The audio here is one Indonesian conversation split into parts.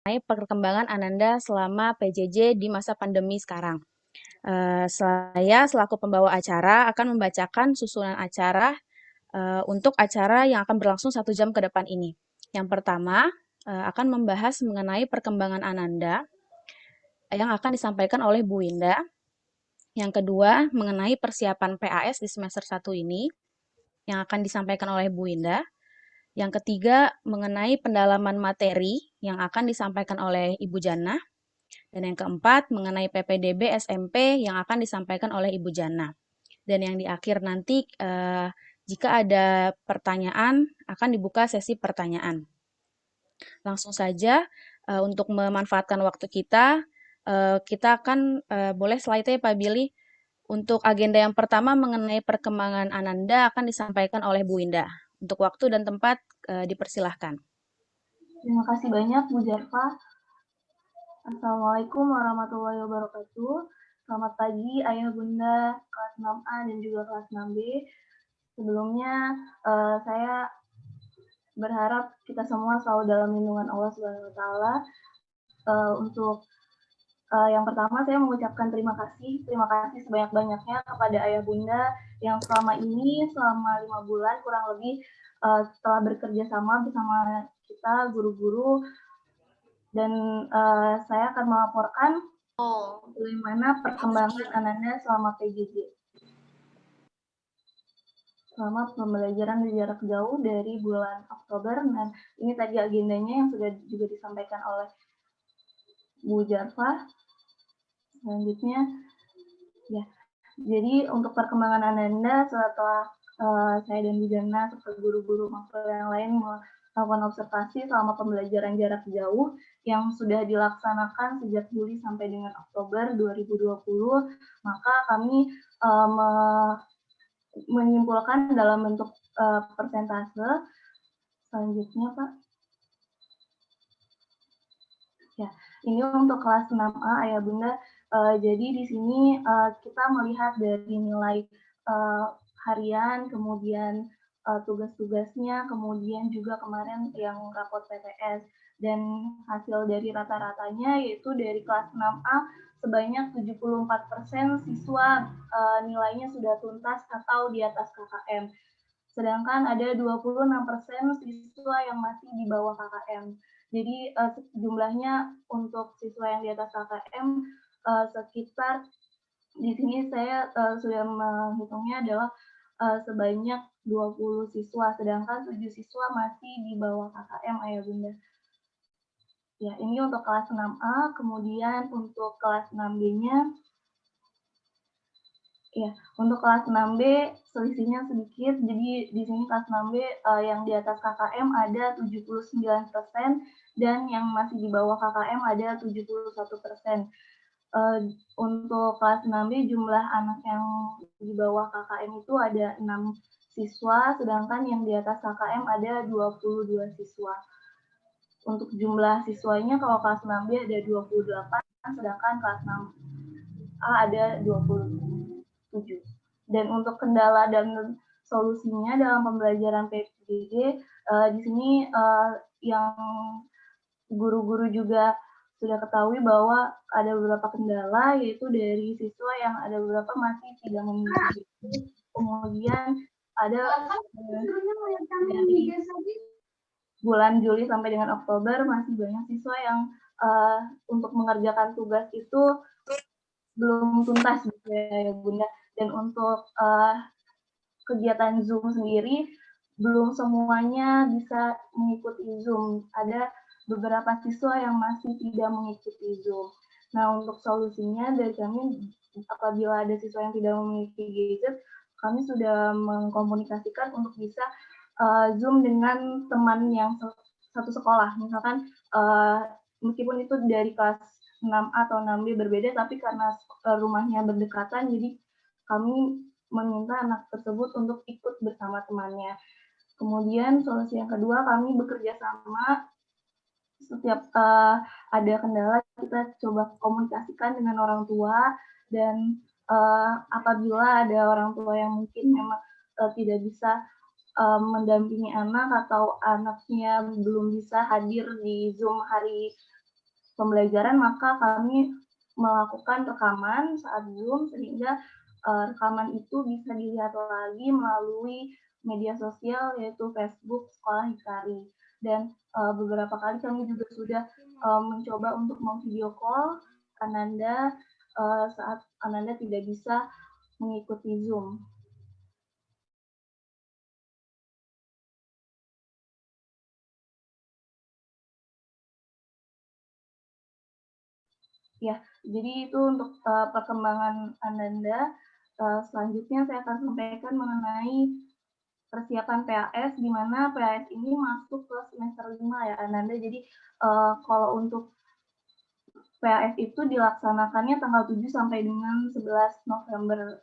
mengenai perkembangan Ananda selama PJJ di masa pandemi sekarang. Saya selaku pembawa acara akan membacakan susunan acara untuk acara yang akan berlangsung 1 jam ke depan ini. Yang pertama akan membahas mengenai perkembangan Ananda yang akan disampaikan oleh Bu Winda. Yang kedua mengenai persiapan PAS di semester 1 ini yang akan disampaikan oleh Bu Winda. Yang ketiga mengenai pendalaman materi yang akan disampaikan oleh Ibu Jana. Dan yang keempat, mengenai PPDB SMP yang akan disampaikan oleh Ibu Jana. Dan yang di akhir nanti, jika ada pertanyaan, akan dibuka sesi pertanyaan. Langsung saja, untuk memanfaatkan waktu kita, kita akan, boleh slide-nya Pak Billy. Untuk agenda yang pertama mengenai perkembangan Ananda akan disampaikan oleh Bu Winda. Untuk waktu dan tempat, dipersilahkan. Terima kasih banyak Bu Jarfa. Assalamualaikum warahmatullahi wabarakatuh. Selamat pagi Ayah Bunda kelas 6A dan juga kelas 6B. Sebelumnya saya berharap kita semua selalu dalam lindungan Allah Subhanahu wa taala. Untuk yang pertama saya mengucapkan terima kasih sebanyak-banyaknya kepada Ayah Bunda yang selama 5 bulan kurang lebih telah bekerja sama bersama kita guru-guru, dan saya akan melaporkan bagaimana perkembangan Ananda selama PJJ. Selama pembelajaran jarak jauh dari bulan Oktober. Nah, ini tadi agendanya yang sudah juga disampaikan oleh Bu Jarfa. Selanjutnya, ya. Jadi untuk perkembangan Ananda setelah saya dan Bu Jana serta guru-guru makro yang lain melakukan observasi selama pembelajaran jarak jauh yang sudah dilaksanakan sejak Juli sampai dengan Oktober 2020, maka kami menyimpulkan dalam bentuk persentase. Selanjutnya, Pak. Ya, ini untuk kelas 6A Ayah Bunda. Jadi di sini kita melihat dari nilai harian, kemudian tugas-tugasnya, kemudian juga kemarin yang rapot PTS, dan hasil dari rata-ratanya yaitu dari kelas 6A sebanyak 74% siswa nilainya sudah tuntas atau di atas KKM. Sedangkan ada 26% siswa yang masih di bawah KKM. Jadi jumlahnya untuk siswa yang di atas KKM sekitar, di sini saya sudah menghitungnya adalah sebanyak 20 siswa, sedangkan 7 siswa masih di bawah KKM Ayah Bunda. Ya, ini untuk kelas 6A, kemudian untuk kelas 6B-nya, ya, untuk kelas 6B selisihnya sedikit. Jadi di sini kelas 6B yang di atas KKM ada 79% dan yang masih di bawah KKM ada 71%. Untuk kelas 6B jumlah anak yang di bawah KKM itu ada 6 siswa, sedangkan yang di atas KKM ada 22 siswa. Untuk jumlah siswanya kalau kelas 6B ada 28, sedangkan kelas 6A ada 27. Dan untuk kendala dan solusinya dalam pembelajaran PJJ, di sini yang guru-guru juga sudah ketahui bahwa ada beberapa kendala, yaitu dari siswa yang ada beberapa masih tidak memiliki GP, kemudian ada dari bulan Juli sampai dengan Oktober masih banyak siswa yang untuk mengerjakan tugas itu belum tuntas gitu ya Bunda. Dan untuk kegiatan Zoom sendiri belum semuanya bisa mengikuti Zoom. Ada beberapa siswa yang masih tidak mengikuti Zoom. Nah, untuk solusinya dari kami, apabila ada siswa yang tidak memiliki gadget, kami sudah mengkomunikasikan untuk bisa Zoom dengan teman yang satu sekolah. Misalkan meskipun itu dari kelas 6A atau 6B berbeda, tapi karena rumahnya berdekatan, jadi kami meminta anak tersebut untuk ikut bersama temannya. Kemudian solusi yang kedua, kami bekerja sama. Setiap ada kendala, kita coba komunikasikan dengan orang tua, dan apabila ada orang tua yang mungkin memang tidak bisa mendampingi anak atau anaknya belum bisa hadir di Zoom hari pembelajaran, maka kami melakukan rekaman saat Zoom sehingga rekaman itu bisa dilihat lagi melalui media sosial yaitu Facebook Sekolah Hikari. Dan beberapa kali kami juga sudah mencoba untuk memvideo call Ananda saat Ananda tidak bisa mengikuti Zoom. Ya, jadi itu untuk perkembangan Ananda. Selanjutnya saya akan sampaikan mengenai persiapan PAS, di mana PAS ini masuk ke semester 5 ya Ananda. Jadi kalau untuk PAS itu dilaksanakannya tanggal 7 sampai dengan 11 November.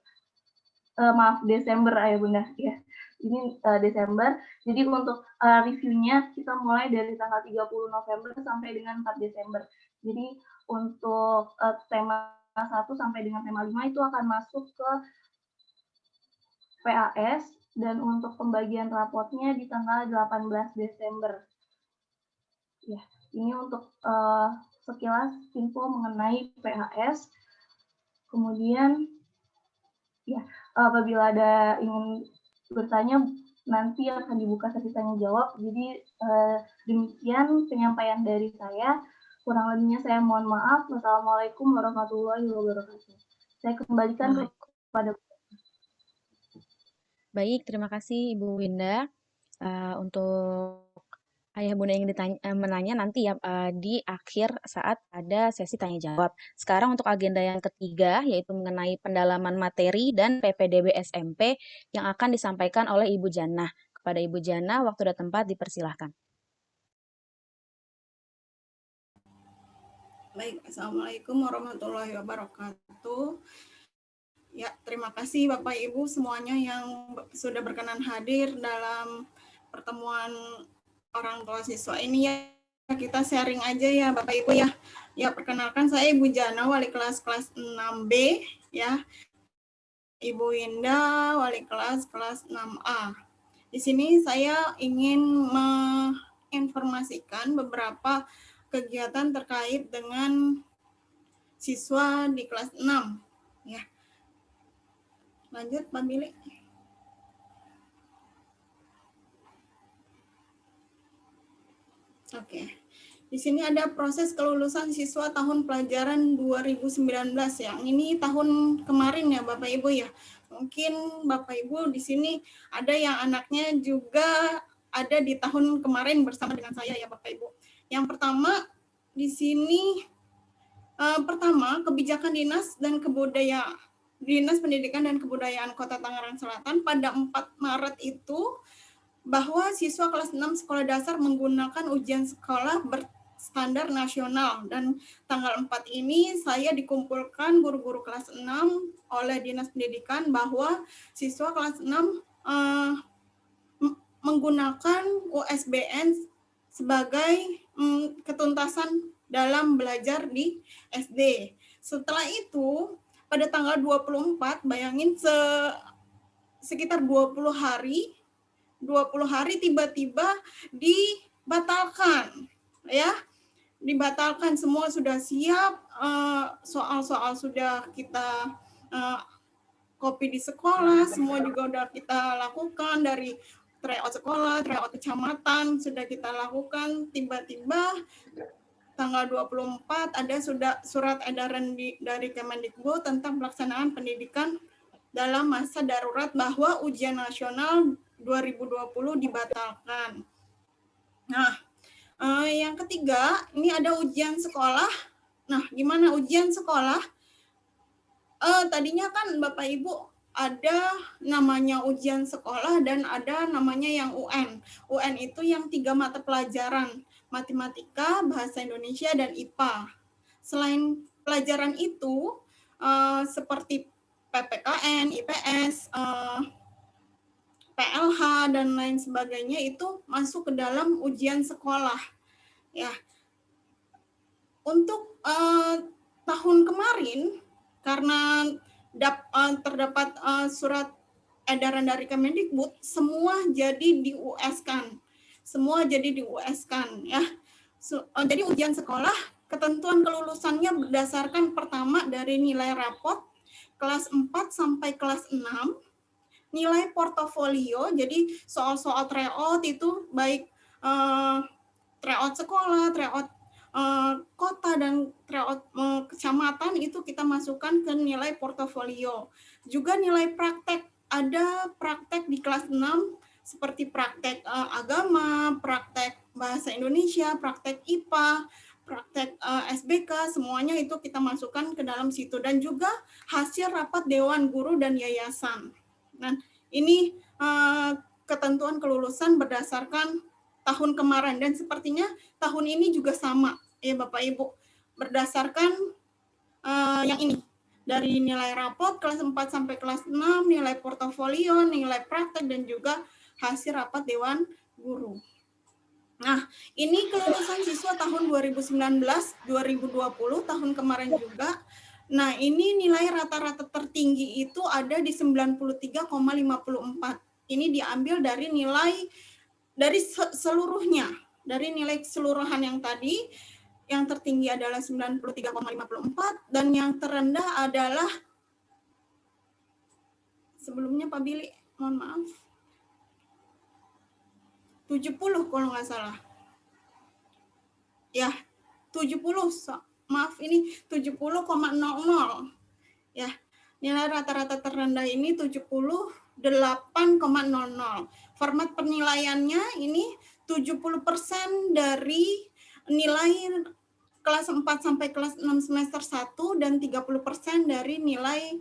Desember ya Bunda. Ya, ini Desember. Jadi untuk reviewnya kita mulai dari tanggal 30 November sampai dengan 4 Desember. Jadi untuk tema 1 sampai dengan tema 5 itu akan masuk ke PAS, dan untuk pembagian rapotnya di tanggal 18 Desember. Ya, ini untuk sekilas info mengenai PAS. Kemudian ya, apabila ada ingin bertanya, nanti akan dibuka sesi tanya jawab. Jadi demikian penyampaian dari saya. Kurang lebihnya saya mohon maaf. Wassalamualaikum warahmatullahi wabarakatuh. Saya kembalikan kepada. Baik, terima kasih Ibu Winda. Untuk Ayah Bunda yang menanya nanti ya di akhir saat ada sesi tanya jawab. Sekarang untuk agenda yang ketiga yaitu mengenai pendalaman materi dan PPDB SMP yang akan disampaikan oleh Ibu Jannah. Kepada Ibu Jannah, waktu dan tempat dipersilahkan. Baik, Assalamualaikum warahmatullahi wabarakatuh. Ya, terima kasih Bapak Ibu semuanya yang sudah berkenan hadir dalam pertemuan orang tua siswa ini ya. Kita sharing aja ya Bapak Ibu ya. Ya, perkenalkan saya Ibu Jana, wali kelas 6B ya. Ibu Indah, wali kelas 6A. Di sini saya ingin menginformasikan beberapa kegiatan terkait dengan siswa di kelas 6 ya. Lanjut Pak Billy. Oke. Di sini ada proses kelulusan siswa tahun pelajaran 2019 ya. Ini tahun kemarin ya Bapak Ibu ya. Mungkin Bapak Ibu di sini ada yang anaknya juga ada di tahun kemarin bersama dengan saya ya Bapak Ibu. Yang pertama di sini pertama kebijakan Dinas Pendidikan dan Kebudayaan Kota Tangerang Selatan pada 4 Maret itu bahwa siswa kelas 6 sekolah dasar menggunakan ujian sekolah berstandar nasional, dan tanggal 4 ini saya dikumpulkan guru-guru kelas 6 oleh Dinas Pendidikan bahwa siswa kelas 6 menggunakan USBN sebagai ketuntasan dalam belajar di SD. Setelah itu pada tanggal 24, bayangin sekitar 20 hari tiba-tiba dibatalkan ya. Dibatalkan, semua sudah siap, soal-soal sudah kita copy di sekolah, semua juga sudah kita lakukan, dari tryout sekolah, tryout kecamatan sudah kita lakukan. Tiba-tiba tanggal 24 ada surat edaran dari Kemendikbud tentang pelaksanaan pendidikan dalam masa darurat bahwa ujian nasional 2020 dibatalkan. Nah, yang ketiga, ini ada ujian sekolah. Nah, gimana ujian sekolah? Tadinya kan Bapak Ibu ada namanya ujian sekolah dan ada namanya yang UN. UN itu yang 3 mata pelajaran, matematika, bahasa Indonesia, dan IPA. Selain pelajaran itu, seperti PPKN, IPS, PLH, dan lain sebagainya itu masuk ke dalam ujian sekolah. Ya, untuk tahun kemarin karena terdapat surat edaran dari Kemendikbud, semua jadi di-US-kan. Semua jadi di-US-kan ya. Jadi ujian sekolah ketentuan kelulusannya berdasarkan pertama dari nilai rapot kelas 4 sampai kelas 6, nilai portofolio, jadi soal-soal tryout itu baik tryout sekolah, tryout kota, dan tryout kecamatan itu kita masukkan ke nilai portofolio. Juga nilai praktek, ada praktek di kelas 6 seperti praktek agama, praktek bahasa Indonesia, praktek IPA, praktek SBK, semuanya itu kita masukkan ke dalam situ. Dan juga hasil rapat Dewan Guru dan Yayasan. Nah, ini ketentuan kelulusan berdasarkan tahun kemarin, dan sepertinya tahun ini juga sama ya Bapak Ibu, berdasarkan yang ini, dari nilai rapot kelas 4 sampai kelas 6, nilai portofolio, nilai praktek, dan juga hasil rapat Dewan Guru. Nah, ini kelulusan siswa tahun 2019-2020, tahun kemarin juga. Nah, ini nilai rata-rata tertinggi itu ada di 93,54. Ini diambil dari nilai dari seluruhnya, dari nilai keseluruhan yang tadi, yang tertinggi adalah 93,54 dan yang terendah adalah, sebelumnya Pak Billy, mohon maaf, 70 kalau nggak salah. Ya, 70, maaf ini 70,00. Ya, nilai rata-rata terendah ini 78,00. Format penilaiannya ini 70% dari nilai kelas 4 sampai kelas 6 semester 1 dan 30% dari nilai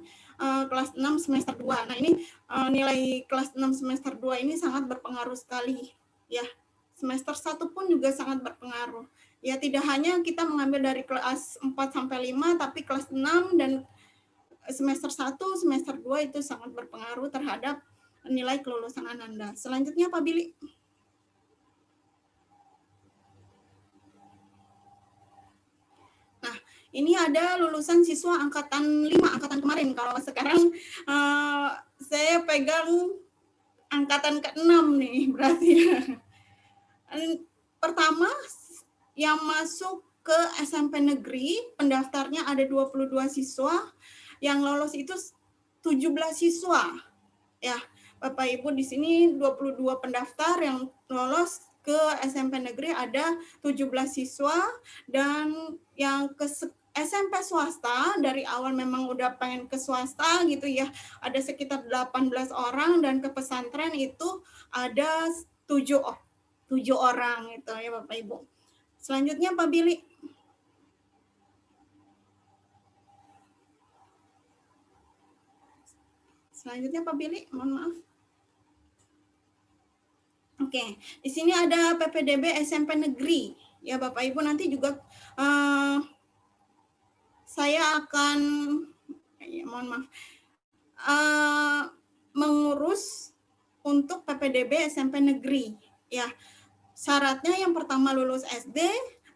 kelas 6 semester 2. Nah, ini nilai kelas 6 semester 2 ini sangat berpengaruh sekali ya. Semester 1 pun juga sangat berpengaruh. Ya, tidak hanya kita mengambil dari kelas 4 sampai 5, tapi kelas 6 dan semester 1, semester 2 itu sangat berpengaruh terhadap nilai kelulusan Ananda. Selanjutnya Pak Billy. Nah, ini ada lulusan siswa angkatan 5, angkatan kemarin. Kalau sekarang saya pegang angkatan ke-6 nih berarti ya. Pertama, yang masuk ke SMP negeri, pendaftarnya ada 22 siswa, yang lolos itu 17 siswa. Ya, Bapak Ibu, di sini 22 pendaftar yang lolos ke SMP negeri ada 17 siswa, dan yang ke SMP swasta dari awal memang udah pengen ke swasta gitu ya, ada sekitar 18 orang, dan ke pesantren itu ada 7 orang itu ya Bapak Ibu. Selanjutnya Pak Billy. Selanjutnya Pak Billy, mohon maaf. Oke, di sini ada PPDB SMP negeri. Ya Bapak Ibu, nanti juga saya akan, ya, mohon maaf, mengurus untuk PPDB SMP negeri. Ya, syaratnya yang pertama lulus SD,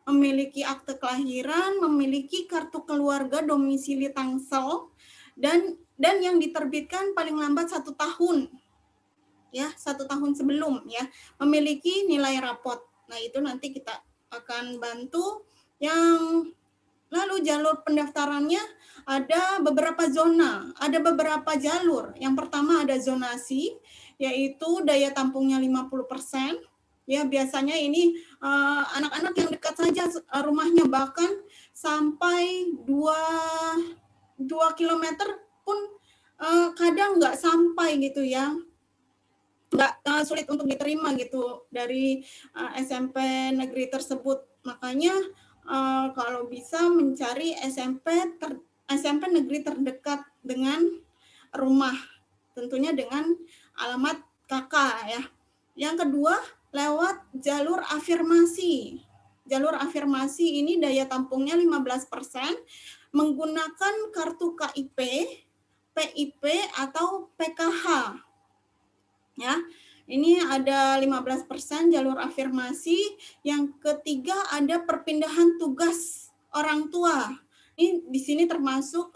memiliki akte kelahiran, memiliki kartu keluarga domisili Tangsel, dan yang diterbitkan paling lambat 1 tahun. Ya, 1 tahun sebelum ya, memiliki nilai rapot. Nah, itu nanti kita akan bantu. Yang lalu jalur pendaftarannya ada beberapa zona, ada beberapa jalur. Yang pertama ada zonasi, yaitu daya tampungnya 50%. Ya, biasanya ini anak-anak yang dekat saja rumahnya, bahkan sampai 2 kilometer pun kadang nggak sampai gitu ya. Nggak sulit untuk diterima gitu dari SMP negeri tersebut. Makanya kalau bisa mencari SMP negeri terdekat dengan rumah, tentunya dengan alamat kakak ya. Yang kedua, lewat jalur afirmasi. Jalur afirmasi ini daya tampungnya 15%, menggunakan kartu KIP, PIP, atau PKH. Ya, ini ada 15% jalur afirmasi. Yang ketiga ada perpindahan tugas orang tua. Ini di sini termasuk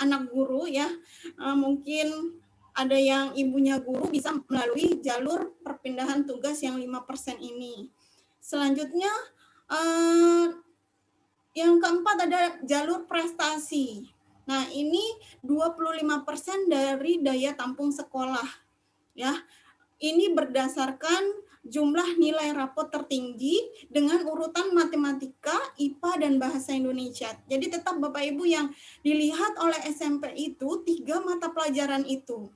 anak guru ya. Mungkin ada yang ibunya guru, bisa melalui jalur perpindahan tugas yang 5% ini. Selanjutnya Yang keempat ada jalur prestasi. Nah, ini 25% dari daya tampung sekolah, ya. Ini berdasarkan jumlah nilai rapot tertinggi dengan urutan matematika, IPA, dan bahasa Indonesia. Jadi tetap Bapak Ibu yang dilihat oleh SMP itu 3 mata pelajaran itu.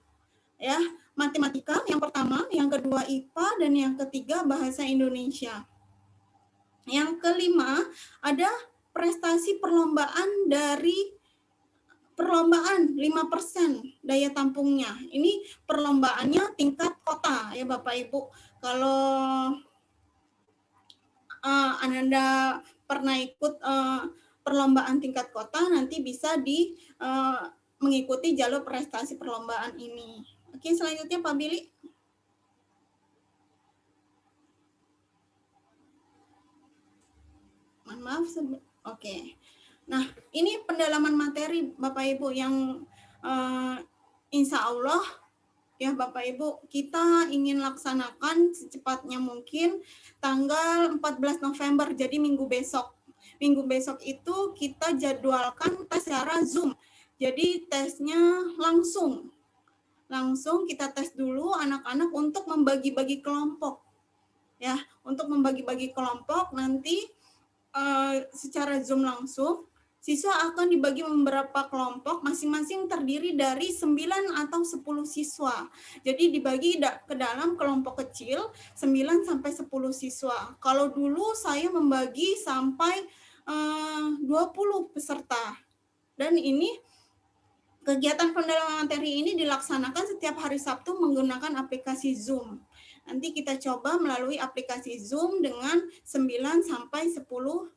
Ya, matematika yang pertama, yang kedua IPA, dan yang ketiga bahasa Indonesia. Yang kelima, ada prestasi perlombaan dari perlombaan 5% daya tampungnya. Ini perlombaannya tingkat kota ya Bapak Ibu. Kalau Anda pernah ikut perlombaan tingkat kota, nanti bisa mengikuti jalur prestasi perlombaan ini. Oke, selanjutnya Pak Billy. Mohon maaf. Oke. Nah, ini pendalaman materi Bapak Ibu yang insya Allah ya Bapak Ibu, kita ingin laksanakan secepatnya mungkin tanggal 14 November, jadi minggu besok. Minggu besok itu kita jadwalkan tes secara Zoom. Jadi tesnya langsung kita tes dulu anak-anak untuk membagi-bagi kelompok. Ya, untuk membagi-bagi kelompok nanti secara Zoom langsung, siswa akan dibagi beberapa kelompok, masing-masing terdiri dari 9 atau 10 siswa. Jadi dibagi ke dalam kelompok kecil, 9 sampai 10 siswa. Kalau dulu saya membagi sampai 20 peserta. Dan ini kegiatan pendalaman materi ini dilaksanakan setiap hari Sabtu menggunakan aplikasi Zoom. Nanti kita coba melalui aplikasi Zoom dengan 9 sampai 10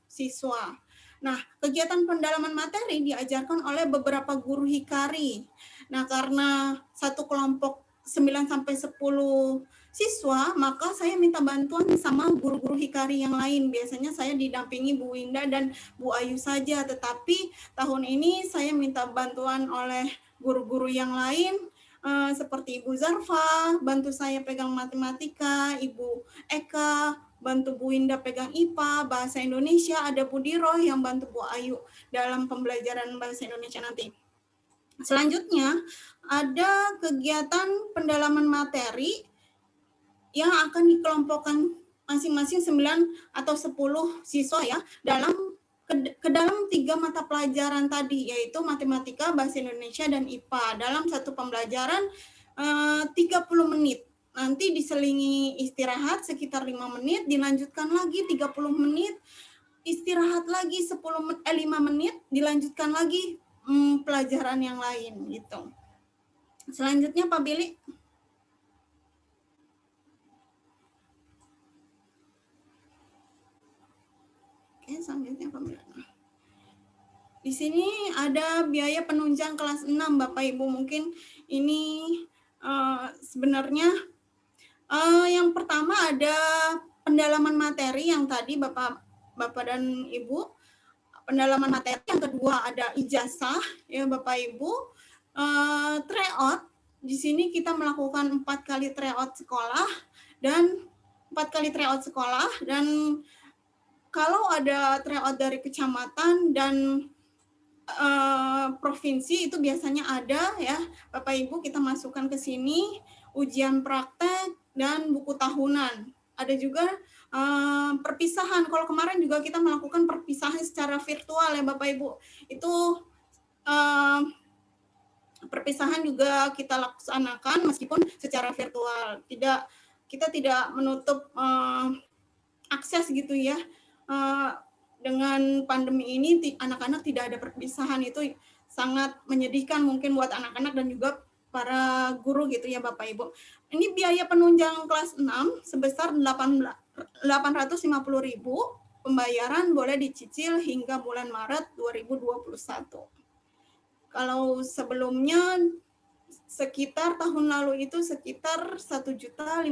siswa. Nah, kegiatan pendalaman materi diajarkan oleh beberapa guru hikari. Nah, karena satu kelompok 9 sampai 10 siswa, maka saya minta bantuan sama guru-guru hikari yang lain. Biasanya saya didampingi Bu Winda dan Bu Ayu saja, tetapi tahun ini saya minta bantuan oleh guru-guru yang lain seperti Ibu Zarfa, bantu saya pegang matematika, Ibu Eka, bantu Bu Winda pegang IPA, bahasa Indonesia, ada Bu Diroh yang bantu Bu Ayu dalam pembelajaran bahasa Indonesia nanti. Selanjutnya, ada kegiatan pendalaman materi yang akan dikelompokkan masing-masing 9 atau 10 siswa ya dalam ke dalam 3 mata pelajaran tadi, yaitu matematika, bahasa Indonesia, dan IPA. Dalam satu pembelajaran 30 menit. Nanti diselingi istirahat sekitar 5 menit, dilanjutkan lagi 30 menit, istirahat lagi 5 menit, dilanjutkan lagi pelajaran yang lain gitu. Selanjutnya Pak Billy. Oke, selanjutnya Pak Billy. Di sini ada biaya penunjang kelas 6 Bapak Ibu. Mungkin ini sebenarnya yang pertama ada pendalaman materi yang tadi Bapak dan Ibu. Pendalaman materi yang kedua ada ijazah ya Bapak Ibu. Tryout, di sini kita melakukan 4 kali tryout sekolah dan kalau ada tryout dari kecamatan dan provinsi itu biasanya ada ya Bapak Ibu, kita masukkan ke sini ujian praktek dan buku tahunan. Ada juga perpisahan. Kalau kemarin juga kita melakukan perpisahan secara virtual ya Bapak Ibu. Itu perpisahan juga kita laksanakan meskipun secara virtual. Kita tidak menutup akses gitu ya. Dengan pandemi ini anak-anak tidak ada perpisahan, itu sangat menyedihkan mungkin buat anak-anak dan juga para guru gitu ya Bapak Ibu. Ini biaya penunjang kelas 6 sebesar 850.000. Pembayaran boleh dicicil hingga bulan Maret 2021. Kalau sebelumnya sekitar tahun lalu itu sekitar 1.550.000,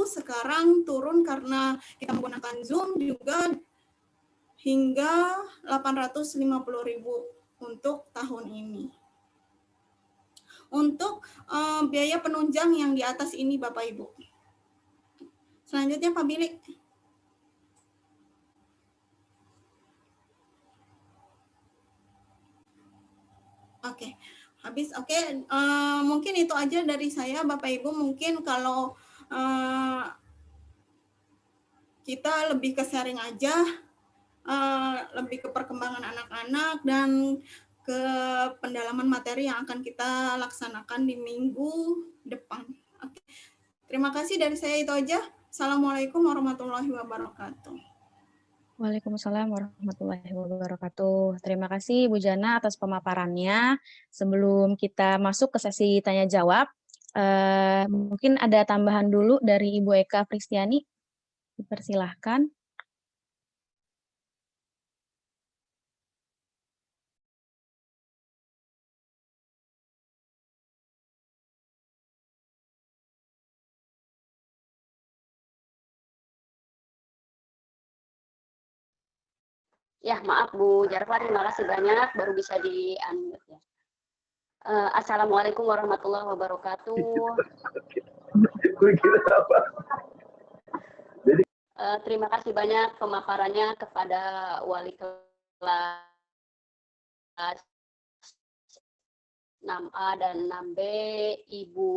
sekarang turun karena kita menggunakan Zoom juga hingga 850.000 untuk tahun ini. Untuk biaya penunjang yang di atas ini Bapak Ibu. Selanjutnya Pak Billy. Oke, habis. Oke, mungkin itu aja dari saya, Bapak Ibu. Mungkin kalau kita lebih ke sharing aja, lebih ke perkembangan anak-anak dan ke pendalaman materi yang akan kita laksanakan di minggu depan. Oke. Terima kasih dari saya, itu aja. Assalamualaikum warahmatullahi wabarakatuh. Waalaikumsalam warahmatullahi wabarakatuh. Terima kasih Bu Jana atas pemaparannya. Sebelum kita masuk ke sesi tanya jawab, mungkin ada tambahan dulu dari Ibu Eka Pristiani. Dipersilahkan. Ya, maaf Bu Jarfa, terima kasih banyak, baru bisa di-unmute ya. Assalamualaikum warahmatullahi wabarakatuh. Terima kasih banyak pemaparannya kepada wali kelas 6A dan 6B, Ibu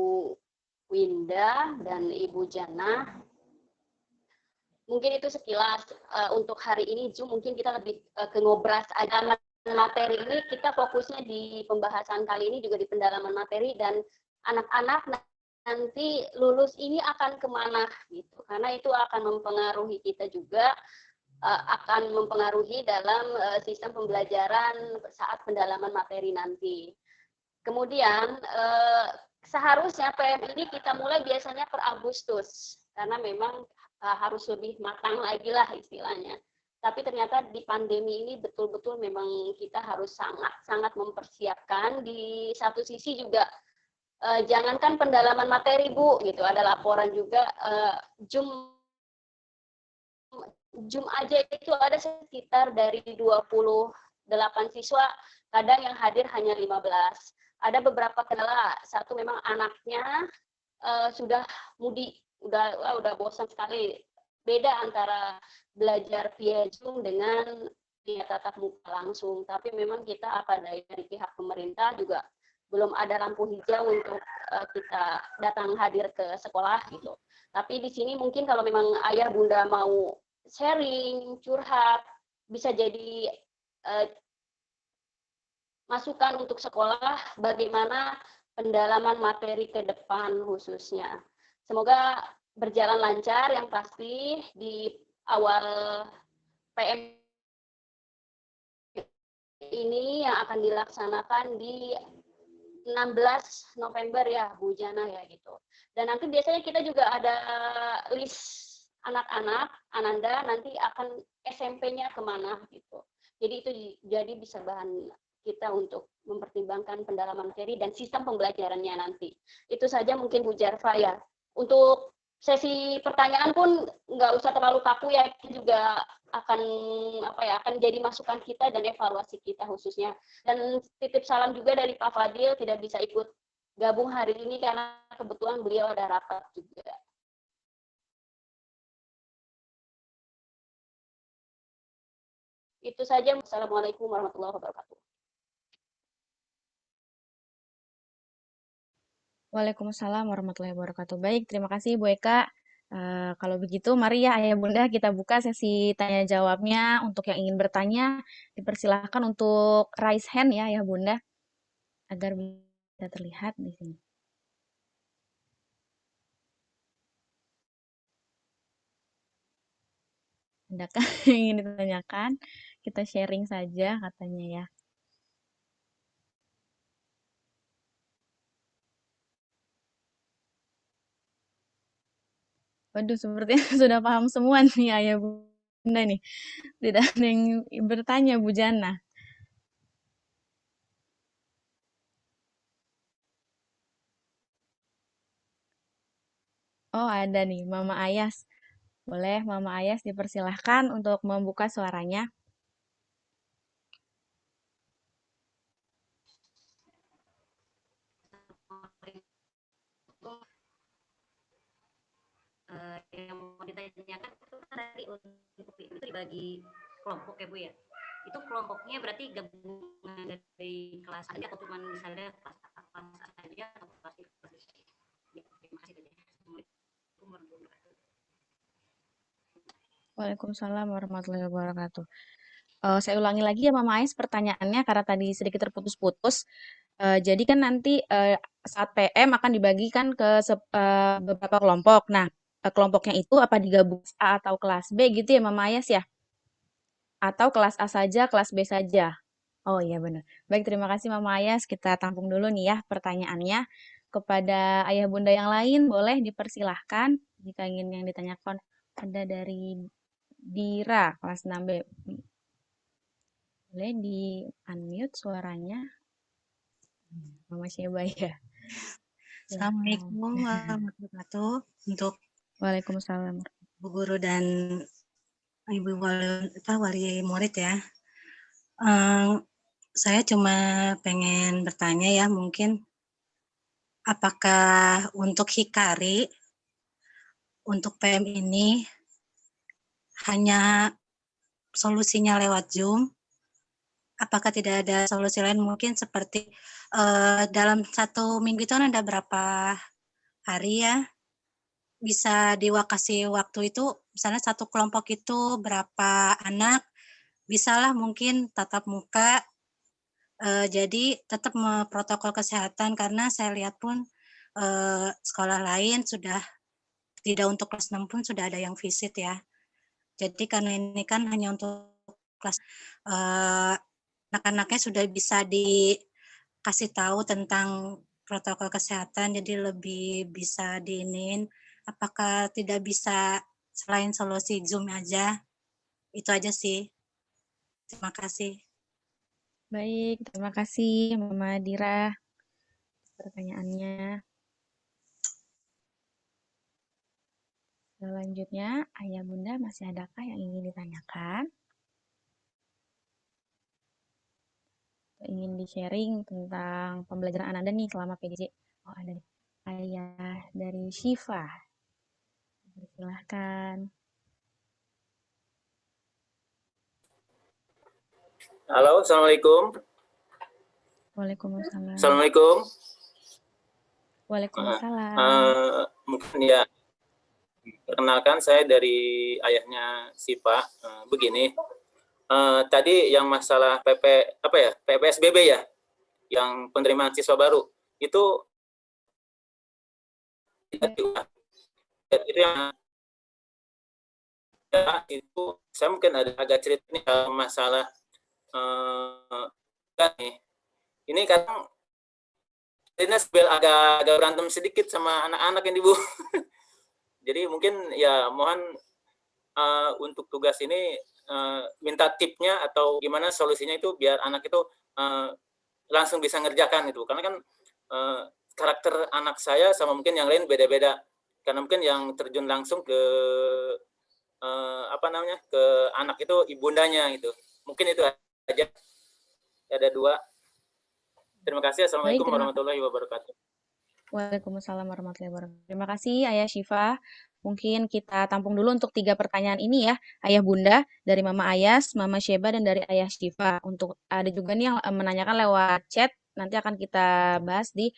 Winda dan Ibu Jana. Mungkin itu sekilas untuk hari ini, mungkin kita lebih ke ngobras aja materi ini. Kita fokusnya di pembahasan kali ini juga di pendalaman materi, dan anak-anak nanti lulus ini akan kemana gitu, karena itu akan mempengaruhi kita juga, akan mempengaruhi dalam sistem pembelajaran saat pendalaman materi nanti. Kemudian seharusnya PM ini kita mulai biasanya per Agustus, karena memang harus lebih matang lagi lah istilahnya. Tapi ternyata di pandemi ini betul-betul memang kita harus sangat-sangat mempersiapkan. Di satu sisi juga jangankan pendalaman materi Bu, gitu, ada laporan juga Zoom aja itu ada sekitar dari 28 siswa, kadang yang hadir hanya 15. Ada beberapa kendala, satu memang anaknya sudah mudik, udah bosan sekali. Beda antara belajar via Zoom dengan via tatap muka langsung. Tapi memang kita dari pihak pemerintah juga belum ada lampu hijau untuk kita datang hadir ke sekolah gitu. Tapi di sini mungkin kalau memang ayah bunda mau sharing, curhat, bisa jadi masukan untuk sekolah bagaimana pendalaman materi ke depan khususnya. Semoga berjalan lancar, yang pasti di awal PM ini yang akan dilaksanakan di 16 November ya Bu Jana ya gitu. Dan nanti biasanya kita juga ada list anak-anak, Ananda nanti akan SMP-nya kemana gitu. Jadi itu jadi bisa bahan kita untuk mempertimbangkan pendalaman materi dan sistem pembelajarannya nanti. Itu saja mungkin Bu Jarfa ya. Untuk sesi pertanyaan pun nggak usah terlalu kaku ya, itu juga akan jadi masukan kita dan evaluasi kita khususnya. Dan titip salam juga dari Pak Fadil, tidak bisa ikut gabung hari ini karena kebetulan beliau ada rapat juga. Itu saja. Assalamualaikum warahmatullahi wabarakatuh. Waalaikumsalam warahmatullahi wabarakatuh. Baik, terima kasih Bu Eka. Kalau begitu, mari ya Ayah Bunda kita buka sesi tanya jawabnya. Untuk yang ingin bertanya, dipersilahkan untuk raise hand ya Ayah Bunda, agar bisa terlihat di sini. Adakah yang ingin ditanyakan? Kita sharing saja katanya ya. Waduh, sepertinya sudah paham semua nih Ayah Bunda nih. Tidak ada yang bertanya Bu Jana. Oh, ada nih Mama Ayas. Boleh Mama Ayas dipersilahkan untuk membuka suaranya. Yang mau ditanyakan itu tadi untuk itu dibagi kelompok ya Bu ya. itu kelompoknya berarti gabungan dari kelas aja atau cuma misalnya kelas aja atau kelas itu? Terima kasih. Waalaikumsalam warahmatullahi wabarakatuh. Saya ulangi lagi ya Mama Ais pertanyaannya karena tadi sedikit terputus-putus. Jadi kan nanti saat PM akan dibagikan ke beberapa kelompok. Nah, kelompoknya itu apa digabung A atau kelas B gitu ya Mama Ais ya? Atau kelas A saja, kelas B saja? Oh iya benar. Baik, terima kasih Mama Ayas. Kita tampung dulu nih ya pertanyaannya. Kepada ayah bunda yang lain boleh dipersilahkan jika ingin yang ditanyakan. Ada dari Dira kelas 6B. Boleh di unmute suaranya. Mama Syeba ya. Assalamualaikum warahmatullahi wabarakatuh. Untuk Waalaikumsalam. Bu Guru dan Ibu wali murid ya. Saya cuma pengen bertanya ya, mungkin apakah untuk Hikari, untuk PM ini hanya solusinya lewat Zoom? Apakah tidak ada solusi lain mungkin seperti dalam 1 minggu itu kan ada berapa hari ya? Bisa kasih waktu itu, misalnya satu kelompok itu berapa anak, bisalah mungkin tatap muka, jadi tetap protokol kesehatan karena saya lihat pun sekolah lain sudah tidak untuk kelas 6 pun sudah ada yang visit ya. Jadi karena ini kan hanya untuk kelas anak-anaknya sudah bisa dikasih tahu tentang protokol kesehatan, jadi lebih bisa diinin. Apakah tidak bisa selain solusi Zoom aja? Itu aja sih. Terima kasih. Baik, terima kasih Mama Dira pertanyaannya. Selanjutnya, ayah bunda masih adakah yang ingin ditanyakan? Ingin di-sharing tentang pembelajaran Anda nih selama PJJ? Oh, ada nih. Ayah dari Syifa. Silahkan. Halo, Assalamualaikum. Waalaikumsalam. Assalamualaikum. Waalaikumsalam. Mungkin ya, perkenalkan saya dari ayahnya Syifa. Begini, tadi yang masalah PPSBB ya, yang penerimaan siswa baru itu yang ya, itu saya mungkin ada agak cerita nih masalah nih. Ini kadang ini agak berantem sedikit sama anak-anak yang Bu. Jadi mungkin ya mohon untuk tugas ini minta tipnya atau gimana solusinya itu biar anak itu langsung bisa ngerjakan itu. Karena kan karakter anak saya sama mungkin yang lain beda-beda. Karena mungkin yang terjun langsung ke ke anak itu ibundanya itu. Mungkin itu aja. Ada 2. Terima kasih. Assalamualaikum warahmatullahi wabarakatuh. Waalaikumsalam warahmatullahi wabarakatuh. Terima kasih Ayah Syifa. Mungkin kita tampung dulu untuk 3 pertanyaan ini ya, Ayah Bunda, dari Mama Ayas, Mama Syeba, dan dari Ayah Syifa. Untuk ada juga nih yang menanyakan lewat chat, nanti akan kita bahas di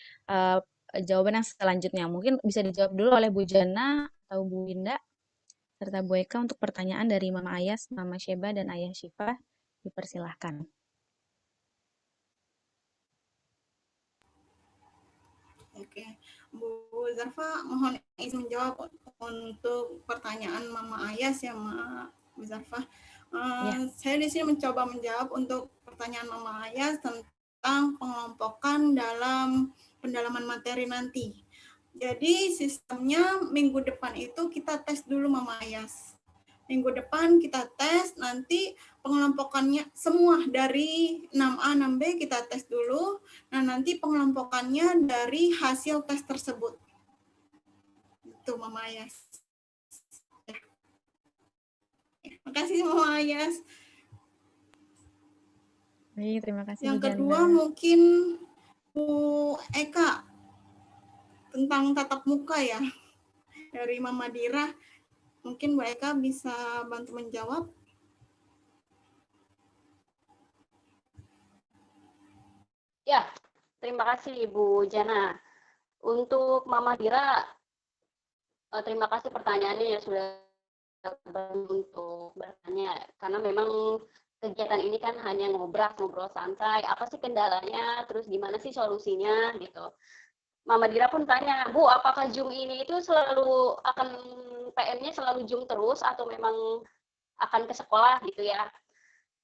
jawaban yang selanjutnya. Mungkin bisa dijawab dulu oleh Bu Jana atau Bu Winda, serta Bu Eka untuk pertanyaan dari Mama Ayas, Mama Syeba, dan Ayah Syifa. Dipersilahkan. Oke, Bu Zarfa, mohon izin menjawab untuk pertanyaan Mama Ayas ya, Bu Zarfa. Saya di sini mencoba menjawab untuk pertanyaan Mama Ayas tentang pengelompokan dalam pendalaman materi nanti. Jadi sistemnya minggu depan itu kita tes dulu Mama Ayas. Minggu depan kita tes, nanti pengelompokannya semua dari 6A, 6B kita tes dulu. Nah, nanti pengelompokannya dari hasil tes tersebut. Itu Mama Ayas. Terima kasih Mama Ayas. Baik, terima kasih. Yang kedua mungkin Bu Eka tentang tatap muka ya. Dari Mama Dira. Mungkin Bu Eka bisa bantu menjawab. Ya, terima kasih Ibu Jana. Untuk Mama Dira, terima kasih pertanyaannya yang sudah untuk bertanya. Karena memang kegiatan ini kan hanya ngobrol santai. Apa sih kendalanya? Terus gimana sih solusinya gitu. Mama Dira pun tanya, Bu, apakah Zoom ini itu selalu akan PM-nya selalu Zoom terus atau memang akan ke sekolah gitu ya?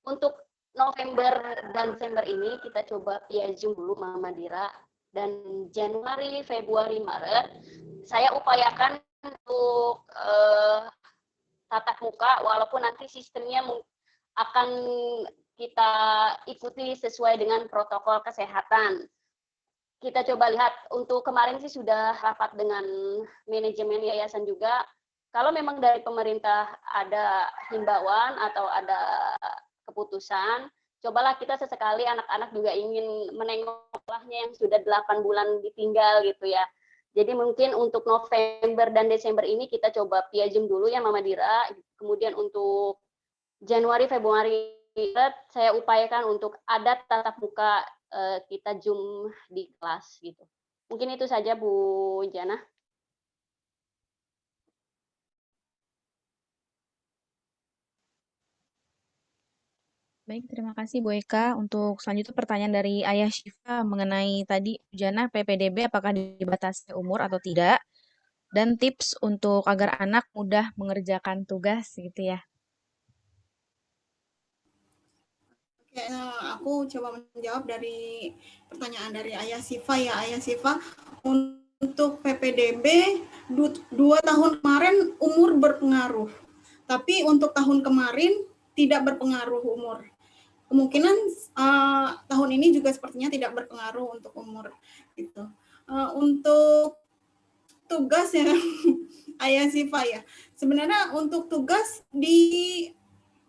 Untuk November dan Desember ini kita coba via Zoom dulu Mama Dira, dan Januari, Februari, Maret saya upayakan untuk tatap muka walaupun nanti sistemnya akan kita ikuti sesuai dengan protokol kesehatan. Kita coba lihat, untuk kemarin sih sudah rapat dengan manajemen yayasan juga. Kalau memang dari pemerintah ada himbauan atau ada keputusan, cobalah kita sesekali anak-anak juga ingin menengok sekolahnya yang sudah 8 bulan ditinggal gitu ya. Jadi mungkin untuk November dan Desember ini kita coba via Zoom dulu ya Mama Dira. Kemudian untuk Januari, Februari, saya upayakan untuk ada tatap muka kita Zoom di kelas gitu. Mungkin itu saja Bu Jana. Baik, terima kasih Bu Eka. Untuk selanjutnya pertanyaan dari Ayah Syifa mengenai tadi ujiannya PPDB apakah dibatasi umur atau tidak, dan tips untuk agar anak mudah mengerjakan tugas gitu ya. Oke, aku coba menjawab dari pertanyaan dari Ayah Siva ya. Ayah Siva, untuk PPDB 2 tahun kemarin umur berpengaruh. Tapi untuk tahun kemarin tidak berpengaruh umur. Kemungkinan tahun ini juga sepertinya tidak berpengaruh untuk umur gitu. Untuk tugas ya Ayah Siva ya. Sebenarnya untuk tugas di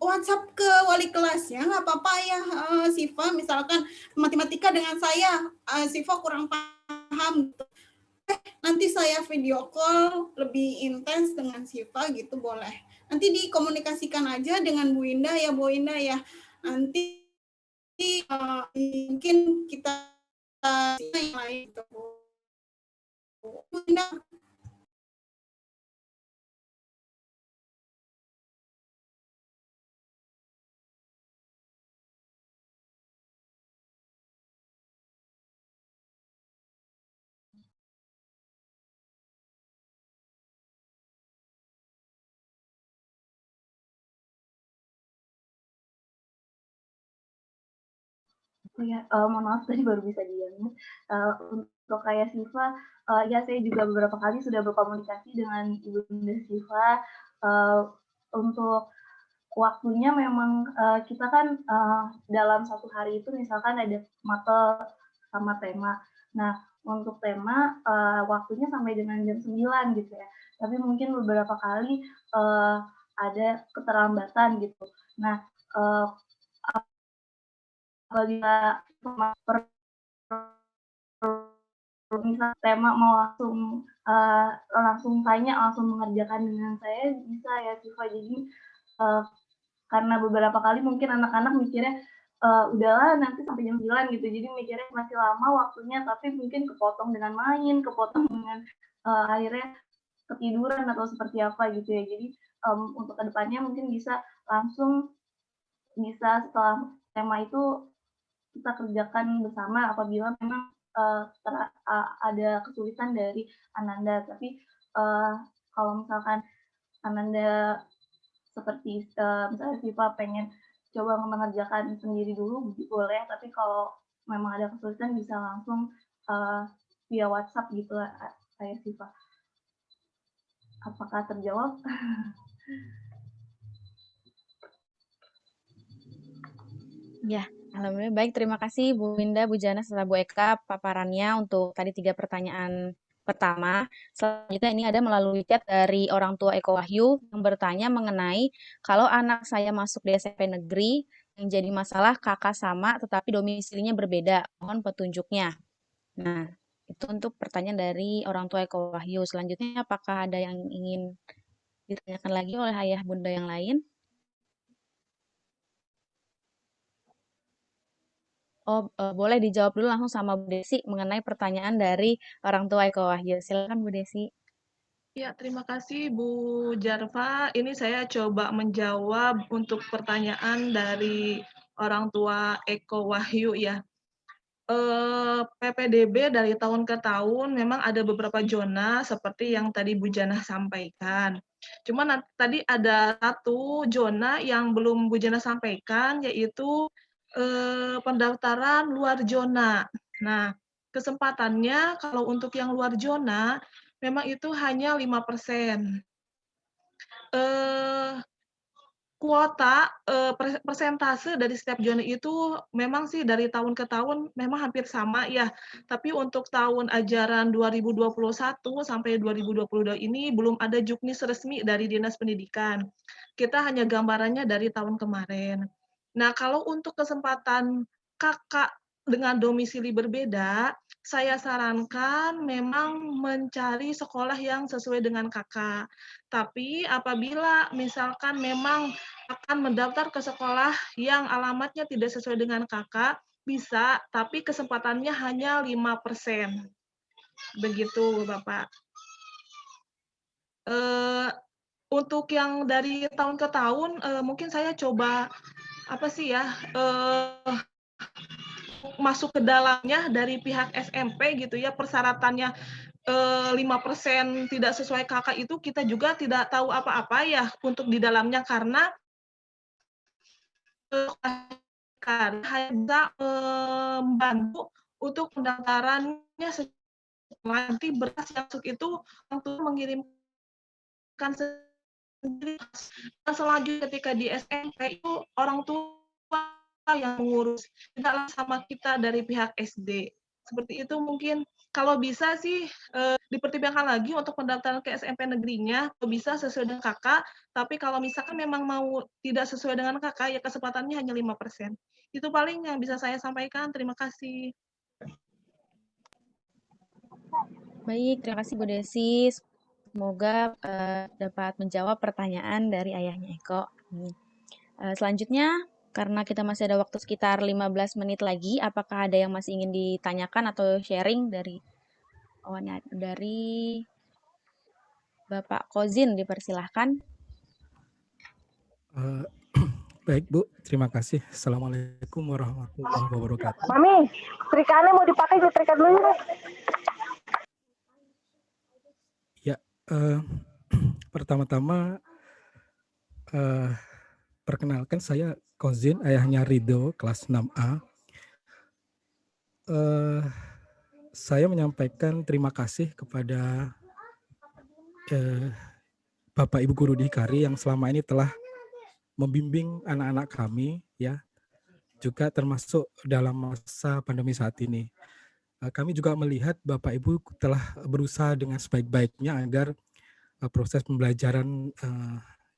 WhatsApp ke wali kelasnya nggak apa-apa ya Siva. Misalkan matematika dengan saya Siva kurang paham gitu. Nanti saya video call lebih intens dengan Siva gitu boleh. Nanti dikomunikasikan aja dengan Bu Indah ya Bu Indah ya. Nanti mungkin kita yang lain gitu Bu Indah. Ya, mohon maaf tadi baru bisa diambil. Untuk kayak Siva, ya saya juga beberapa kali sudah berkomunikasi dengan Ibu Bunda Siva. Untuk waktunya memang kita kan dalam satu hari itu misalkan ada mapel sama tema. Nah, untuk tema waktunya sampai dengan jam 9 gitu ya. Tapi mungkin beberapa kali ada keterlambatan gitu. Nah, apabila misal tema mau langsung tanya, langsung mengerjakan dengan saya bisa ya Siva. Jadi karena beberapa kali mungkin anak-anak mikirnya udahlah nanti sampai jam 9 gitu. Jadi mikirnya masih lama waktunya, tapi mungkin kepotong dengan main, kepotong dengan akhirnya ketiduran atau seperti apa gitu ya. Jadi untuk kedepannya mungkin bisa setelah tema itu kita kerjakan bersama apabila memang ada kesulitan dari Ananda. Tapi kalau misalkan Ananda seperti misalnya Viva pengen coba mengerjakan sendiri dulu boleh, tapi kalau memang ada kesulitan bisa langsung via WhatsApp gitu kayak Viva. Apakah terjawab? Ya, alhamdulillah baik. Terima kasih Bu Winda, Bu Jana, serta Bu Eka paparannya untuk tadi 3 pertanyaan pertama. Selanjutnya ini ada melalui chat dari orang tua Eko Wahyu yang bertanya mengenai kalau anak saya masuk di SMP negeri yang jadi masalah kakak sama tetapi domisilinya berbeda. Mohon petunjuknya. Nah, itu untuk pertanyaan dari orang tua Eko Wahyu. Selanjutnya apakah ada yang ingin ditanyakan lagi oleh ayah bunda yang lain? Boleh dijawab dulu langsung sama Bu Desi mengenai pertanyaan dari orang tua Eko Wahyu. Silakan Bu Desi. Ya, terima kasih Bu Jarfa. Ini saya coba menjawab untuk pertanyaan dari orang tua Eko Wahyu ya. PPDB dari tahun ke tahun memang ada beberapa zona seperti yang tadi Bu Janah sampaikan. Cuman tadi ada satu zona yang belum Bu Janah sampaikan, yaitu pendaftaran luar zona. Nah, kesempatannya kalau untuk yang luar zona memang itu hanya 5%. Kuota persentase dari setiap zona itu memang sih dari tahun ke tahun memang hampir sama ya. Tapi untuk tahun ajaran 2021 sampai 2022 ini belum ada juknis resmi dari Dinas Pendidikan. Kita hanya gambarannya dari tahun kemarin. Nah, kalau untuk kesempatan kakak dengan domisili berbeda, saya sarankan memang mencari sekolah yang sesuai dengan kakak. Tapi apabila misalkan memang akan mendaftar ke sekolah yang alamatnya tidak sesuai dengan kakak, bisa, tapi kesempatannya hanya 5%. Begitu, Bapak. Untuk yang dari tahun ke tahun, mungkin saya coba masuk ke dalamnya dari pihak SMP gitu ya, persyaratannya 5% tidak sesuai kakak itu kita juga tidak tahu apa-apa ya untuk di dalamnya karena hanya bisa membantu untuk pendaftarannya nanti beras yang masuk itu untuk mengirimkan sendiri. Dan selanjutnya ketika di SMP itu orang tua yang mengurus, tidaklah sama kita dari pihak SD. Seperti itu mungkin kalau bisa sih dipertimbangkan lagi untuk pendaftaran ke SMP negerinya, kalau bisa sesuai dengan kakak, tapi kalau misalkan memang mau tidak sesuai dengan kakak, ya kesempatannya hanya 5%. Itu paling yang bisa saya sampaikan. Terima kasih. Baik, terima kasih Bu Desi. Semoga dapat menjawab pertanyaan dari ayahnya Eko. Selanjutnya, karena kita masih ada waktu sekitar 15 menit lagi, apakah ada yang masih ingin ditanyakan atau sharing dari Bapak Kozin, dipersilahkan. Baik Bu, terima kasih. Assalamualaikum warahmatullahi wabarakatuh. Mami, setrikaannya mau dipakai, setrika dulu ya. Ya, pertama-tama perkenalkan saya Kozin, ayahnya Ridho, kelas 6A. Saya menyampaikan terima kasih kepada Bapak Ibu Guru di Hikari yang selama ini telah membimbing anak-anak kami, ya, juga termasuk dalam masa pandemi saat ini. Kami juga melihat Bapak Ibu telah berusaha dengan sebaik-baiknya agar proses pembelajaran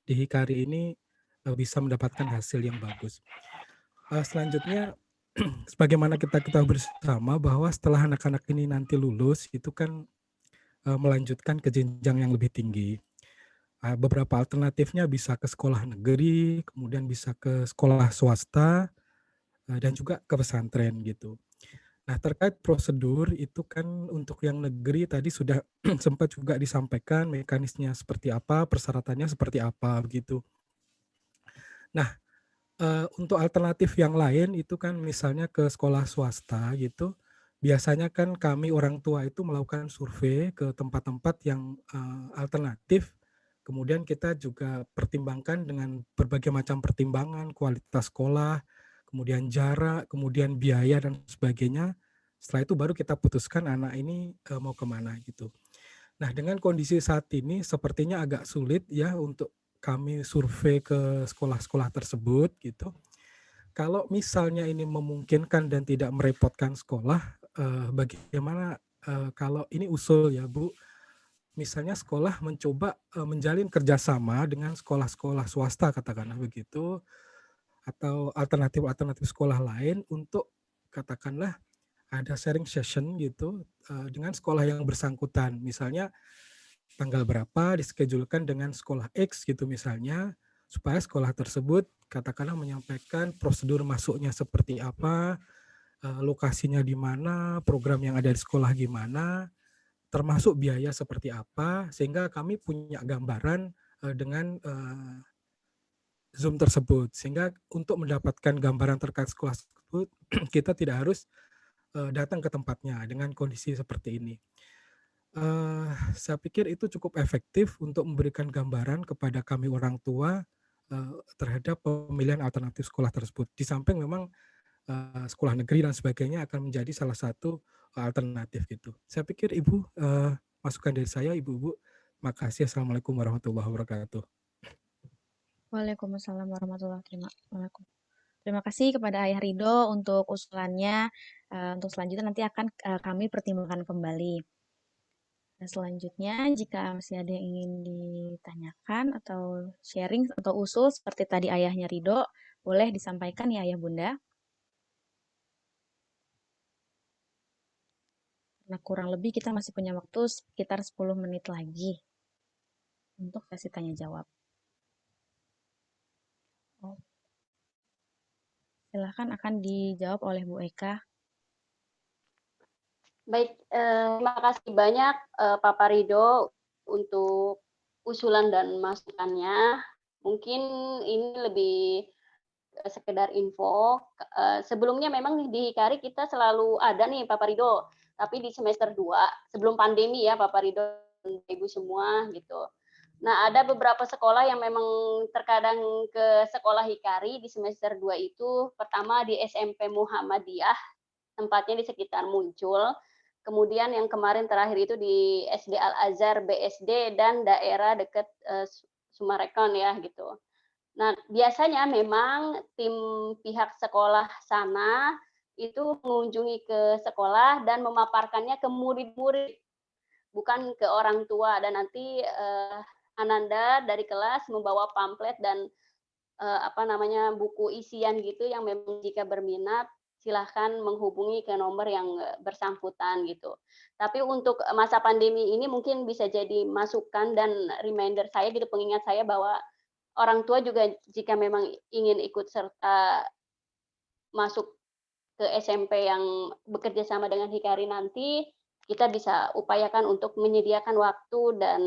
di Hikari ini bisa mendapatkan hasil yang bagus. Selanjutnya, sebagaimana kita ketahui bersama bahwa setelah anak-anak ini nanti lulus, itu kan melanjutkan ke jenjang yang lebih tinggi. Beberapa alternatifnya bisa ke sekolah negeri, kemudian bisa ke sekolah swasta, dan juga ke pesantren gitu. Nah, terkait prosedur itu kan untuk yang negeri tadi sudah sempat juga disampaikan mekanisnya seperti apa, persyaratannya seperti apa begitu. Nah, untuk alternatif yang lain itu kan misalnya ke sekolah swasta gitu, biasanya kan kami orang tua itu melakukan survei ke tempat-tempat yang alternatif, kemudian kita juga pertimbangkan dengan berbagai macam pertimbangan, kualitas sekolah, kemudian jarak, kemudian biaya dan sebagainya. Setelah itu baru kita putuskan anak ini mau kemana gitu. Nah, dengan kondisi saat ini sepertinya agak sulit ya untuk kami survei ke sekolah-sekolah tersebut gitu. Kalau misalnya ini memungkinkan dan tidak merepotkan sekolah, bagaimana kalau ini usul ya Bu, misalnya sekolah mencoba menjalin kerjasama dengan sekolah-sekolah swasta katakanlah begitu, atau alternatif-alternatif sekolah lain untuk katakanlah ada sharing session gitu dengan sekolah yang bersangkutan. Misalnya tanggal berapa dischedulkan dengan sekolah X gitu misalnya, supaya sekolah tersebut katakanlah menyampaikan prosedur masuknya seperti apa, lokasinya di mana, program yang ada di sekolah gimana, termasuk biaya seperti apa, sehingga kami punya gambaran dengan Zoom tersebut. Sehingga untuk mendapatkan gambaran terkait sekolah tersebut, kita tidak harus datang ke tempatnya dengan kondisi seperti ini. Saya pikir itu cukup efektif untuk memberikan gambaran kepada kami orang tua terhadap pemilihan alternatif sekolah tersebut. Di samping memang sekolah negeri dan sebagainya akan menjadi salah satu alternatif gitu. Saya pikir Ibu, masukan dari saya, Ibu-ibu, makasih. Assalamualaikum warahmatullahi wabarakatuh. Waalaikumsalam warahmatullahi wabarakatuh. Terima kasih kepada Ayah Ridho untuk usulannya. Untuk selanjutnya nanti akan kami pertimbangkan kembali. Dan selanjutnya, jika masih ada yang ingin ditanyakan atau sharing atau usul seperti tadi ayahnya Ridho, boleh disampaikan ya Ayah Bunda. Nah, kurang lebih kita masih punya waktu sekitar 10 menit lagi untuk sesi tanya jawab. Silahkan akan dijawab oleh Bu Eka. Baik, terima kasih banyak Pak Ridho untuk usulan dan masukannya. Mungkin ini lebih sekedar info. Sebelumnya memang di Hikari kita selalu ada nih Pak Ridho, tapi di semester 2 sebelum pandemi ya Pak Ridho dan Ibu semua gitu. Nah, ada beberapa sekolah yang memang terkadang ke sekolah Hikari di semester 2 itu, pertama di SMP Muhammadiyah, tempatnya di sekitar Muncul. Kemudian yang kemarin terakhir itu di SD Al-Azhar BSD dan daerah dekat Sumarekon ya gitu. Nah, biasanya memang tim pihak sekolah sana itu mengunjungi ke sekolah dan memaparkannya ke murid-murid, bukan ke orang tua. Dan nanti Ananda dari kelas membawa pamflet dan buku isian gitu yang memang jika berminat silahkan menghubungi ke nomor yang bersangkutan gitu. Tapi untuk masa pandemi ini mungkin bisa jadi masukan dan reminder saya gitu, pengingat saya bahwa orang tua juga jika memang ingin ikut serta masuk ke SMP yang bekerja sama dengan Hikari nanti, kita bisa upayakan untuk menyediakan waktu dan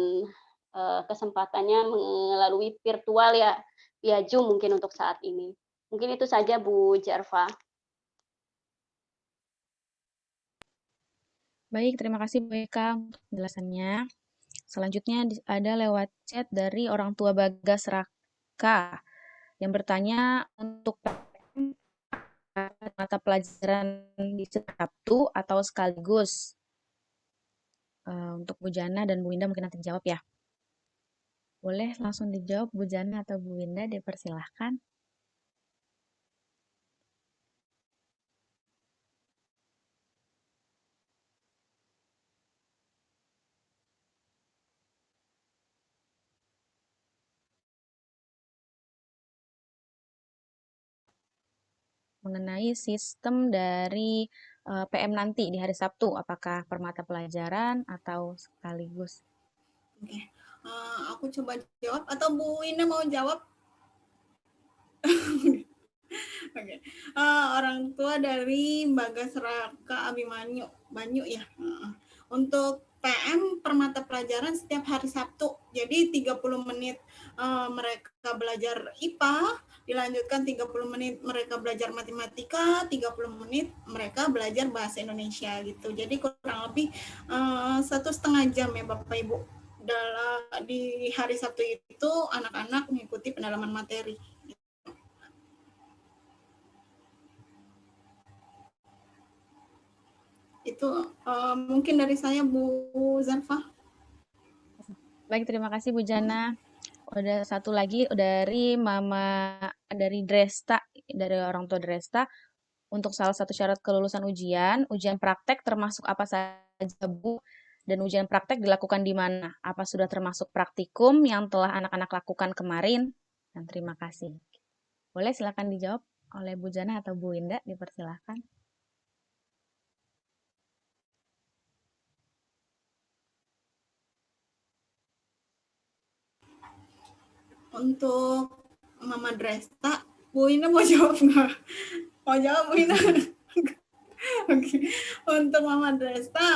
kesempatannya melalui virtual ya, via Zoom mungkin untuk saat ini. Mungkin itu saja Bu Jarfa. Baik, terima kasih Bu Eka untuk penjelasannya. Selanjutnya ada lewat chat dari orang tua Bagas Raka yang bertanya untuk mata pelajaran di Sabtu atau sekaligus. Untuk Bu Jana dan Bu Winda mungkin nanti dijawab ya. Boleh langsung dijawab Bu Jana atau Bu Winda, dipersilahkan. Mengenai sistem dari PM nanti di hari Sabtu, apakah per mata pelajaran atau sekaligus? Oke, aku coba jawab atau Bu Winda mau jawab? Oke. Orang tua dari Bagas Raka Abimanyu, Banyu ya. Untuk PM per mata pelajaran setiap hari Sabtu. Jadi 30 menit mereka belajar IPA, dilanjutkan 30 menit mereka belajar matematika, 30 menit mereka belajar bahasa Indonesia gitu. Jadi kurang lebih 1,5 jam ya Bapak Ibu. Di hari Sabtu itu anak-anak mengikuti pendalaman materi. Itu mungkin dari saya Bu Zarfa. Baik, terima kasih Bu Jana. Ada satu lagi dari Mama dari Dresta, dari orang tua Dresta. Untuk salah satu syarat kelulusan ujian praktek termasuk apa saja Bu? Dan ujian praktek dilakukan di mana? Apa sudah termasuk praktikum yang telah anak-anak lakukan kemarin? Dan terima kasih. Boleh silakan dijawab oleh Bu Jana atau Bu Winda, dipersilakan. Untuk Mama Dresta, Bu Ina mau jawab nggak? Mau jawab Bu Ina? Untuk Mama Dresta,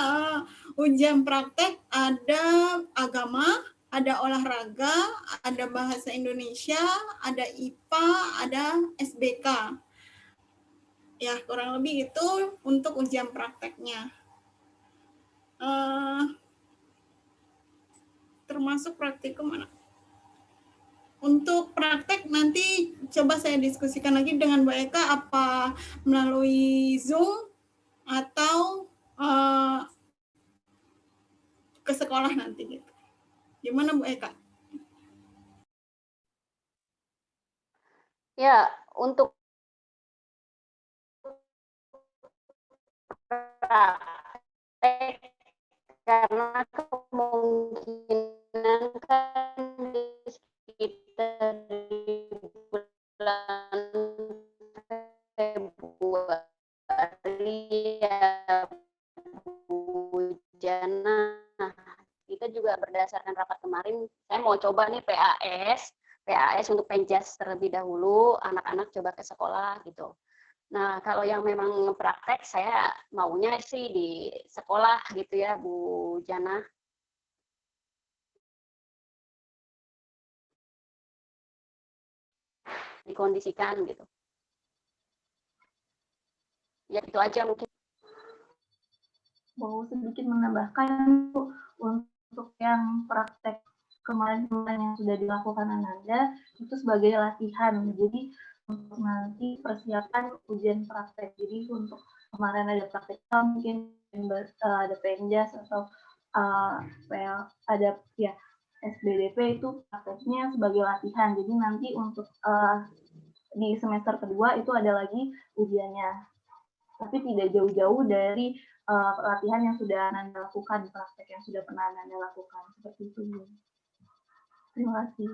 ujian praktek ada agama, ada olahraga, ada bahasa Indonesia, ada IPA, ada SBK. Ya, kurang lebih itu untuk ujian prakteknya. Termasuk praktikum anak. Untuk praktek nanti coba saya diskusikan lagi dengan Bu Eka, apa melalui Zoom atau ke sekolah nanti gitu. Gimana Bu Eka? Ya, untuk praktek karena kemungkinan kan di sekitar bulan Februari ya Bu Jana. Kita juga berdasarkan rapat kemarin, saya mau coba nih PAS untuk penjas terlebih dahulu, anak-anak coba ke sekolah gitu. Nah, kalau yang memang praktek, saya maunya sih di sekolah gitu ya, Bu Jana. Dikondisikan gitu. Ya, itu aja mungkin. Mau sedikit menambahkan untuk yang praktek kemarin yang sudah dilakukan Ananda, itu sebagai latihan. Jadi untuk nanti persiapan ujian praktek. Jadi untuk kemarin ada praktek mungkin ada penjas atau ada ya SBDP itu prakteknya sebagai latihan. Jadi nanti untuk di semester kedua itu ada lagi ujiannya. Tapi tidak jauh-jauh dari pelatihan yang sudah Ananda lakukan, praktek yang sudah pernah Ananda lakukan. Seperti itu. Terima kasih.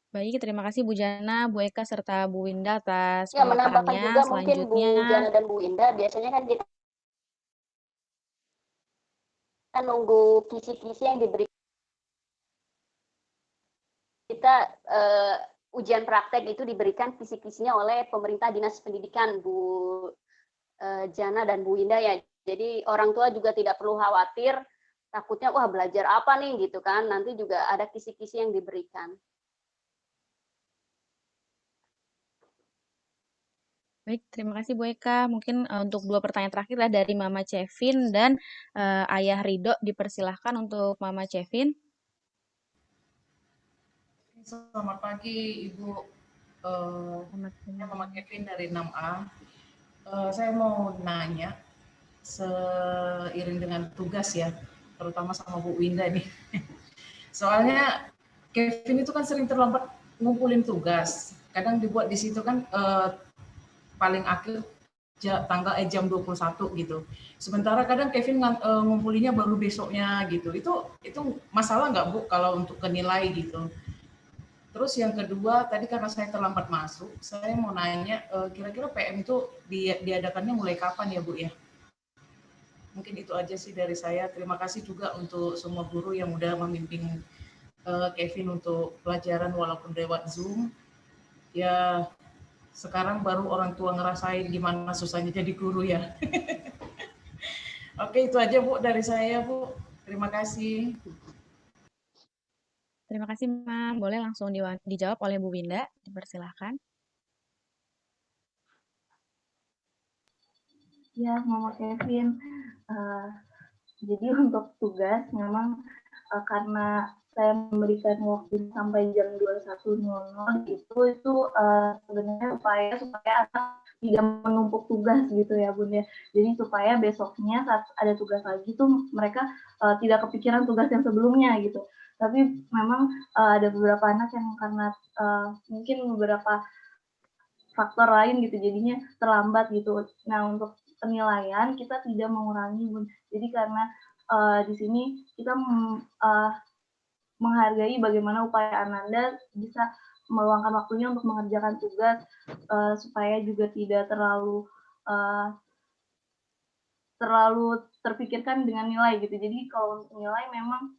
Baik, terima kasih Bu Jana, Bu Eka, serta Bu Winda atas Ya, menambahkan pemaparannya. juga mungkin Bu Jana dan Bu Winda, biasanya kan kita nunggu kisi-kisi yang diberikan. Kita ujian praktek itu diberikan kisi-kisinya oleh pemerintah dinas pendidikan, Bu Jana dan Bu Winda ya. Jadi orang tua juga tidak perlu khawatir, takutnya wah belajar apa nih gitu kan, nanti juga ada kisi-kisi yang diberikan. Baik, terima kasih Bu Eka. Mungkin untuk 2 pertanyaan terakhir lah dari Mama Cevin dan Ayah Ridho, dipersilahkan untuk Mama Cevin. Selamat pagi Ibu. Mama Kevin dari 6A. Saya mau nanya seiring dengan tugas ya, terutama sama Bu Winda nih. Soalnya Kevin itu kan sering terlambat ngumpulin tugas. Kadang dibuat di situ kan paling akhir tanggal jam 21 gitu. Sementara kadang Kevin ngumpulinya baru besoknya gitu. Itu masalah nggak Bu kalau untuk kenilai gitu? Terus yang kedua, tadi karena saya terlambat masuk, saya mau nanya, kira-kira PM itu diadakannya mulai kapan ya Bu ya? Mungkin itu aja sih dari saya. Terima kasih juga untuk semua guru yang udah membimbing Kevin untuk pelajaran walaupun lewat Zoom. Ya, sekarang baru orang tua ngerasain gimana susahnya jadi guru ya. Oke, itu aja Bu dari saya Bu. Terima kasih. Terima kasih, Mam. Boleh langsung dijawab oleh Bu Winda. Dipersilahkan. Ya, Mama Kevin. Jadi untuk tugas memang karena saya memberikan waktu sampai jam 21.00 itu sebenarnya upaya supaya anak tidak menumpuk tugas gitu ya Bun ya. Jadi supaya besoknya saat ada tugas lagi tuh mereka tidak kepikiran tugas yang sebelumnya gitu. Tapi memang ada beberapa anak yang karena mungkin beberapa faktor lain gitu jadinya terlambat gitu. Nah untuk penilaian kita tidak mengurangi Bun. Jadi karena di sini kita menghargai bagaimana upaya Ananda bisa meluangkan waktunya untuk mengerjakan tugas supaya juga tidak terlalu terpikirkan dengan nilai gitu. Jadi kalau untuk nilai memang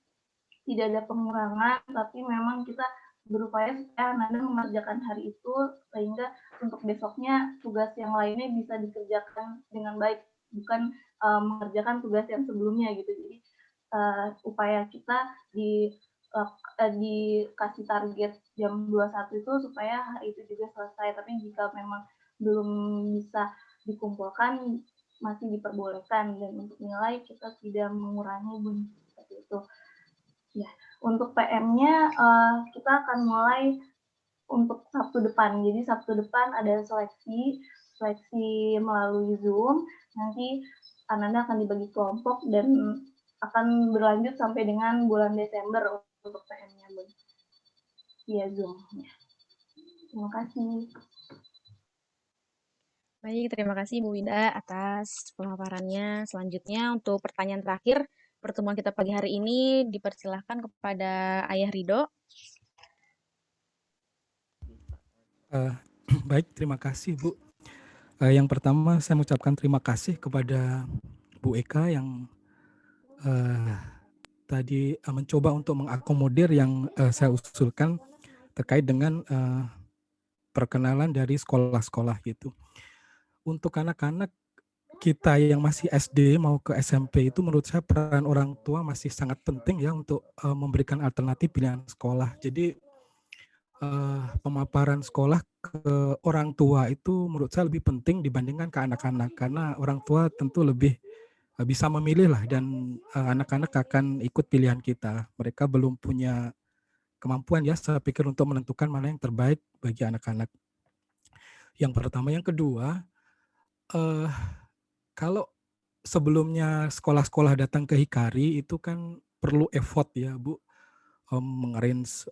tidak ada pengurangan, tapi memang kita berupaya supaya Ananda mengerjakan hari itu sehingga untuk besoknya tugas yang lainnya bisa dikerjakan dengan baik, bukan mengerjakan tugas yang sebelumnya gitu. Jadi upaya kita dikasih target jam 21 itu supaya hari itu juga selesai. Tapi jika memang belum bisa dikumpulkan masih diperbolehkan, dan untuk nilai kita tidak mengurangi Bun, seperti itu. Ya, untuk PM-nya kita akan mulai untuk Sabtu depan. Jadi Sabtu depan ada seleksi melalui Zoom. Nanti Ananda akan dibagi kelompok dan akan berlanjut sampai dengan bulan Desember untuk PM-nya, Bun. Via Zoom. Ya. Terima kasih. Baik, terima kasih Bu Winda atas pemaparannya. Selanjutnya untuk pertanyaan terakhir, pertemuan kita pagi hari ini dipersilahkan kepada Ayah Ridho. Baik, terima kasih Bu. Yang pertama saya mengucapkan terima kasih kepada Bu Eka yang tadi mencoba untuk mengakomodir yang saya usulkan terkait dengan perkenalan dari sekolah-sekolah gitu. Untuk anak-anak kita yang masih SD mau ke SMP itu menurut saya peran orang tua masih sangat penting ya untuk memberikan alternatif pilihan sekolah. Jadi pemaparan sekolah ke orang tua itu menurut saya lebih penting dibandingkan ke anak-anak, karena orang tua tentu lebih bisa memilih lah, dan anak-anak akan ikut pilihan kita. Mereka belum punya kemampuan ya saya pikir untuk menentukan mana yang terbaik bagi anak-anak. Yang pertama. Yang kedua, kalau sebelumnya sekolah-sekolah datang ke Hikari itu kan perlu effort ya Bu, mengarrange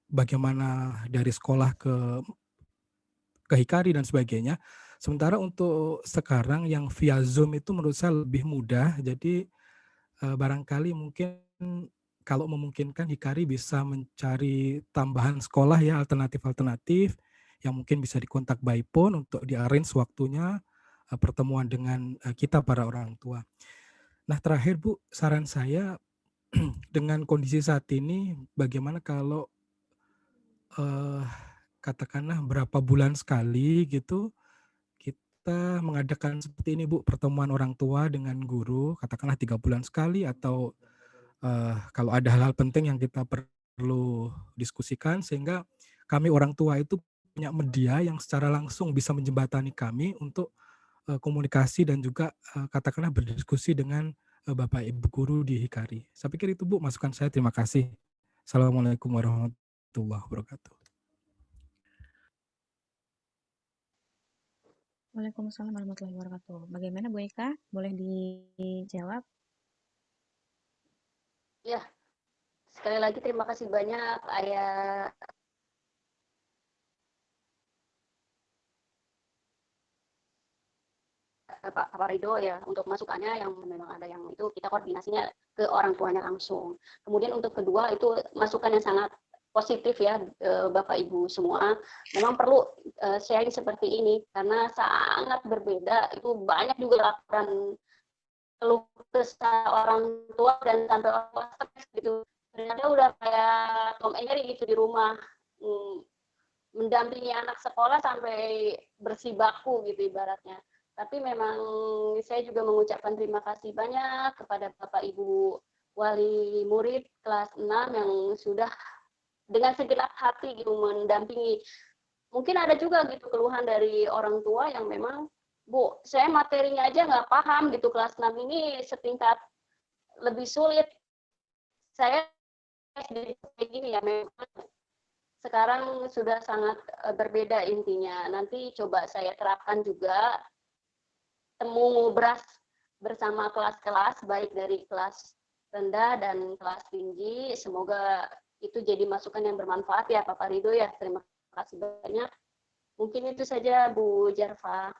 bagaimana dari sekolah ke Hikari dan sebagainya. Sementara untuk sekarang yang via Zoom itu menurut saya lebih mudah. Jadi barangkali mungkin kalau memungkinkan Hikari bisa mencari tambahan sekolah ya, alternatif-alternatif yang mungkin bisa dikontak by phone untuk di-arrange waktunya pertemuan dengan kita para orang tua. Nah terakhir Bu, saran saya dengan kondisi saat ini bagaimana kalau katakanlah berapa bulan sekali gitu kita mengadakan seperti ini Bu, pertemuan orang tua dengan guru, katakanlah 3 bulan sekali, atau kalau ada hal-hal penting yang kita perlu diskusikan sehingga kami orang tua itu punya media yang secara langsung bisa menjembatani kami untuk komunikasi dan juga katakanlah berdiskusi dengan Bapak Ibu guru di Hikari. Saya pikir itu Bu masukan saya. Terima kasih. Assalamualaikum warahmatullahi wabarakatuh. Waalaikumsalam warahmatullahi wabarakatuh. Bagaimana Bu Eka? Boleh dijawab? Ya, sekali lagi terima kasih banyak Ayah Pak Ridho ya untuk masukannya, yang memang ada yang itu kita koordinasinya ke orang tuanya langsung. Kemudian untuk kedua itu masukan yang sangat positif ya Bapak Ibu semua. Memang perlu sharing seperti ini karena sangat berbeda. Itu banyak juga laporan keluh kesah orang tua dan sampai orang tua stres gitu. Ternyata udah kayak Tom and Jerry gitu di rumah, mendampingi anak sekolah sampai bersibaku gitu ibaratnya. Tapi memang saya juga mengucapkan terima kasih banyak kepada Bapak Ibu wali murid kelas 6 yang sudah dengan segenap hati gitu mendampingi. Mungkin ada juga gitu keluhan dari orang tua yang memang, Bu, saya materinya aja nggak paham gitu, kelas 6 ini setingkat lebih sulit. Saya kayak gini ya, memang sekarang sudah sangat berbeda intinya. Nanti coba saya terapkan juga temu beras bersama kelas-kelas, baik dari kelas rendah dan kelas tinggi. Semoga itu jadi masukan yang bermanfaat ya Pak Ridho ya. Terima kasih banyak. Mungkin itu saja Bu Jarfa.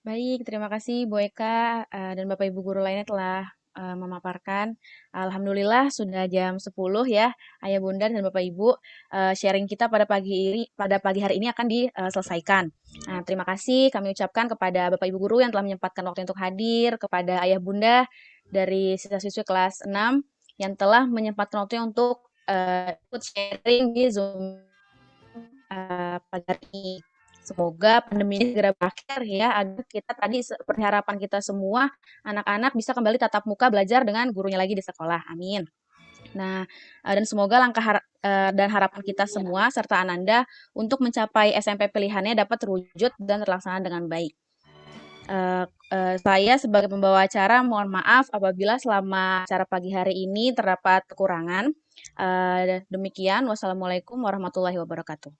Baik, terima kasih Bu Eka dan Bapak Ibu guru lainnya telah memaparkan. Alhamdulillah sudah jam 10 ya, Ayah Bunda dan Bapak Ibu. Sharing kita pada pagi hari ini akan diselesaikan. Nah, terima kasih kami ucapkan kepada Bapak Ibu guru yang telah menyempatkan waktu untuk hadir, kepada Ayah Bunda dari siswa-siswi kelas 6 yang telah menyempatkan waktunya untuk ikut sharing di Zoom pagi hari ini. Semoga pandemi ini segera berakhir ya, agar kita tadi seperti harapan kita semua, anak-anak bisa kembali tatap muka belajar dengan gurunya lagi di sekolah. Amin. Nah, dan semoga langkah dan harapan kita semua serta Ananda untuk mencapai SMP pilihannya dapat terwujud dan terlaksana dengan baik. Saya sebagai pembawa acara mohon maaf apabila selama acara pagi hari ini terdapat kekurangan. Demikian, wassalamualaikum warahmatullahi wabarakatuh.